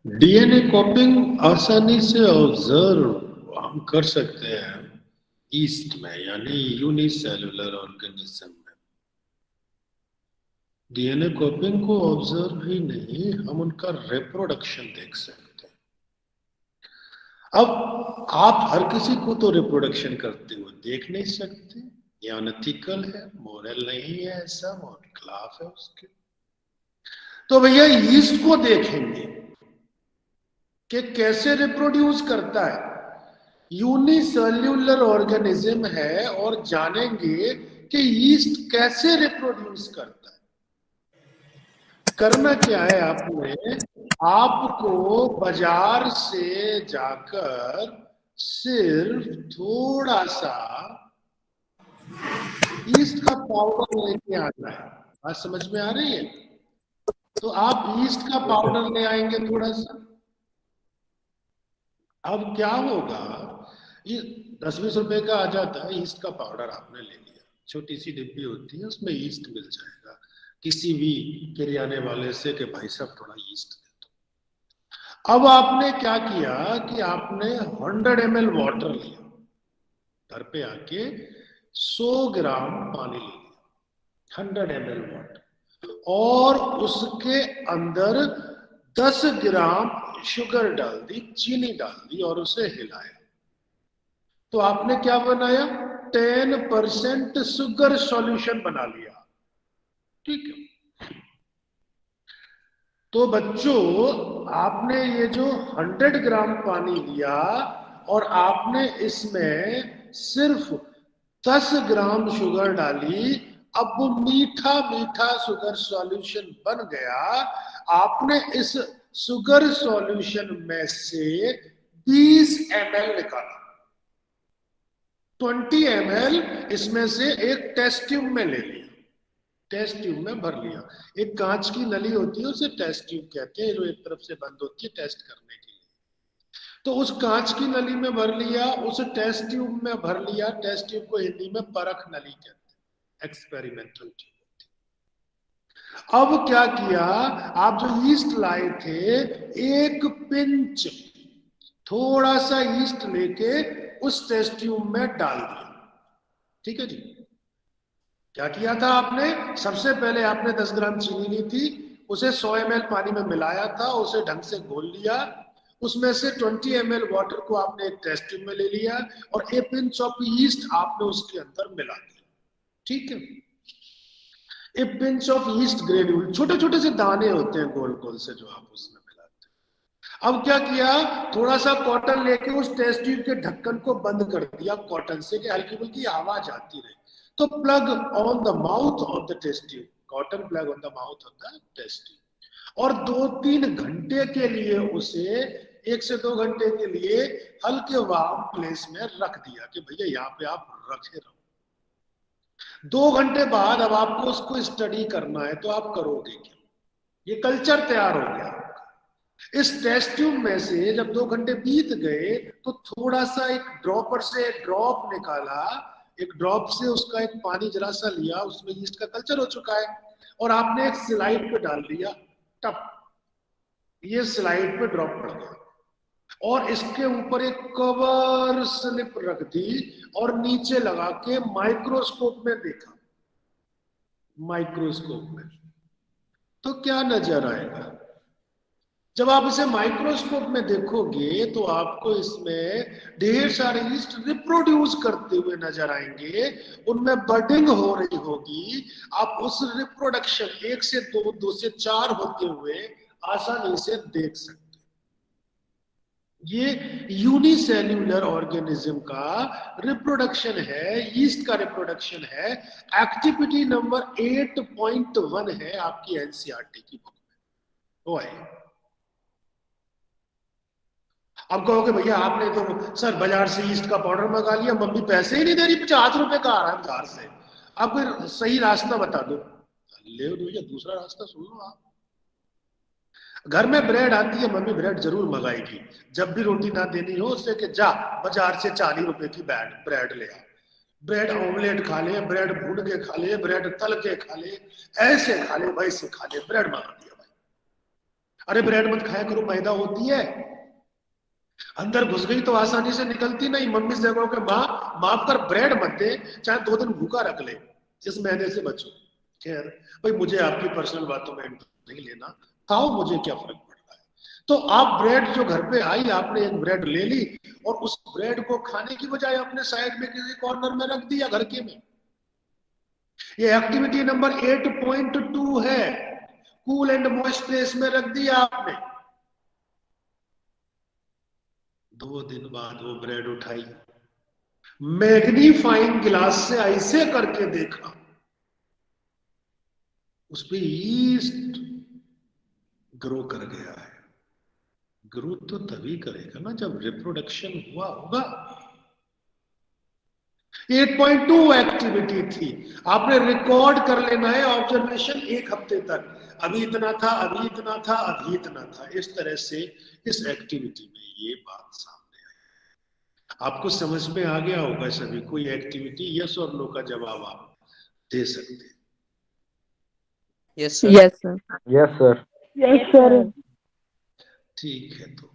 DNA कॉपिंग आसानी से observe हम कर सकते हैं ईस्ट में, यानी यूनिसेल्युलर ऑर्गेनिज्म में। डीएनए कॉपिंग को ऑब्जर्व ही नहीं, हम उनका रिप्रोडक्शन देख सकते हैं। अब आप हर किसी को तो रिप्रोडक्शन करते हुए देख नहीं सकते, ये अनएथिकल है, मोरल नहीं है, ऐसा मोरल खिलाफ है उसके। तो भैया ईस्ट को देखेंगे कि कैसे रिप्रोड्यूस करता है, यूनिसेल्युलर ऑर्गेनिज्म है, और जानेंगे कि ईस्ट कैसे रिप्रोड्यूस करता है। करना क्या है आपको बाजार से जाकर सिर्फ थोड़ा सा ईस्ट का पाउडर लेके आना है। बात समझ में आ रही है? तो आप ईस्ट का पाउडर ले आएंगे थोड़ा सा। अब क्या होगा, ये 10-20 रुपए का आ जाता है ईस्ट का पाउडर, आपने ले लिया, छोटी सी डिब्बी होती है, उसमें ईस्ट मिल जाएगा किसी भी किराने वाले से कि भाई साहब थोड़ा ईस्ट दे दो। अब आपने क्या किया कि आपने 100 ml वाटर लिया, घर पे आके 100 ग्राम पानी ले लिया, 100 ml वाटर, और उसके अंदर 10 ग्राम शुगर डाल दी, चीनी डाल दी, और उसे हिलाया। तो आपने क्या बनाया, 10% शुगर सॉल्यूशन बना लिया। ठीक है। तो बच्चों, आपने ये जो 100 ग्राम पानी लिया और आपने इसमें सिर्फ 10 ग्राम शुगर डाली, अब वो मीठा मीठा शुगर सॉल्यूशन बन गया। आपने इस शुगर सॉल्यूशन में से 20 ml निकाला, 20 ml इसमें से एक टेस्ट ट्यूब में ले लिया, टेस्ट ट्यूब में भर लिया। एक कांच की नली होती है, उसे टेस्ट ट्यूब कहते हैं, जो एक तरफ से बंद होती है टेस्ट करने के लिए। तो उस कांच की नली में भर लिया, उस टेस्ट ट्यूब में भर लिया। टेस्ट ट्यूब को हिंदी में परख नली कहते हैं, एक्सपेरिमेंटल ट्यूब। अब क्या किया, आप जो ईस्ट लाए थे, एक पिंच थोड़ा सा ईस्ट लेके उस टेस्ट ट्यूब में डाल दिया। ठीक है जी। क्या किया था आपने, सबसे पहले आपने 10 ग्राम चीनी ली थी, उसे 100 ml पानी में मिलाया था, उसे ढंग से घोल लिया। उसमें से 20 ml वाटर को आपने एक टेस्ट ट्यूब में ले लिया, और ए पिंच ऑफ ईस्ट आपने उसके अंदर मिला दिया। ठीक है। ए पिंच ऑफ ईस्ट ग्रेन्यूल, छोटे छोटे से दाने होते हैं गोल गोल से, जो आप उसमें मिलाते हैं। अब क्या किया, थोड़ा सा कॉटन लेके उस टेस्ट ट्यूब के ढक्कन को बंद कर दिया कॉटन से, कि हल्की फुल्की आवाज आती रहे। तो plug on the mouth of the test tube, cotton plug on the mouth of the test tube, और 2-3 घंटे के लिए उसे, 1 से 2 घंटे के लिए हल्के वार्म प्लेस में रख दिया कि भैया यहाँ पे आप रखे रहो। 2 घंटे बाद अब आपको उसको स्टडी करना है, तो आप करोगे क्या, ये कल्चर तैयार हो गया। इस टेस्ट ट्यूब में से जब 2 घंटे बीत गए, तो थोड़ा सा एक ड्रॉपर से ड्रॉप निकाला, एक ड्रॉप से उसका एक पानी जरा सा लिया, उसमें ईस्ट का कल्चर हो चुका है, और आपने एक स्लाइड पे डाल दिया, टप, ये स्लाइड पे ड्रॉप पड़ गया, और इसके ऊपर एक कवर स्लिप रख दी, और नीचे लगा के माइक्रोस्कोप में देखा। माइक्रोस्कोप में तो क्या नजर आएगा, जब आप इसे माइक्रोस्कोप में देखोगे तो आपको इसमें ढेर सारे ईस्ट रिप्रोड्यूस करते हुए नजर आएंगे, उनमें बडिंग हो रही होगी। आप उस रिप्रोडक्शन 1 से 2, 2 से 4 होते हुए आसानी से देख सकते। ये यूनिसेल्युलर ऑर्गेनिज्म का रिप्रोडक्शन है, ईस्ट का रिप्रोडक्शन है। एक्टिविटी नंबर 8.1 है आपकी एनसीईआरटी की बुक में, वो है। अब कहोगे भैया आपने तो सर बाजार से ईस्ट का पाउडर मंगा लिया, मम्मी पैसे ही नहीं दे रही, 50 रुपए का आ रहा है बाजार से, आप कोई सही रास्ता बता दो। ले भैया दूसरा रास्ता सुन लो आप। घर में ब्रेड आती है, मम्मी ब्रेड जरूर मंगाएगी, जब भी रोटी ना देनी हो उससे कि जा बाजार से 40 रुपए की ब्रेड ले आ, ब्रेड ऑमलेट खा ले, ब्रेड भून के खा ले, ब्रेड तल के खा ले, ऐसे खा ले, वैसे खा ले, ब्रेड मंगा दिया भाई। अरे ब्रेड मत खाया करो, मैदा होती है, अंदर घुस गई तो आसानी से निकलती नहीं। मम्मी से कहोगे माँ माफ कर, ब्रेड मत दे, चाहे 2 दिन भूखा रख ले, इस मैदे से बचो। खैर भाई, मुझे आपकी पर्सनल बातों में नहीं लेना, खाओ, मुझे क्या फर्क पड़ रहा है। तो आप ब्रेड जो घर पे आई, आपने एक ब्रेड ले ली और उस ब्रेड को खाने की बजाय अपने साइड में किसी कॉर्नर में रख दिया घर के में। ये एक्टिविटी नंबर 8.2 है, कूल एंड मॉइस्ट प्लेस में रख दिया आपने। 2 दिन बाद वो ब्रेड उठाई, मैग्नीफाइंग ग्लास से ऐसे करके देखा, उस पे ईस्ट ग्रो कर गया है। ग्रोथ तो तभी करेगा ना जब रिप्रोडक्शन हुआ होगा। 8.2 एक्टिविटी थी, आपने रिकॉर्ड कर लेना है ऑब्जर्वेशन 1 हफ्ते तक, अभी इतना था, अभी इतना था, अभी इतना था। इस तरह से इस एक्टिविटी में ये बात सामने आई। आपको समझ में आ गया होगा सभी, कोई एक्टिविटी यस और नो का जवाब आप दे सकते हैं। Yes sir. Yes sir. Yes sir. ठीक है, तो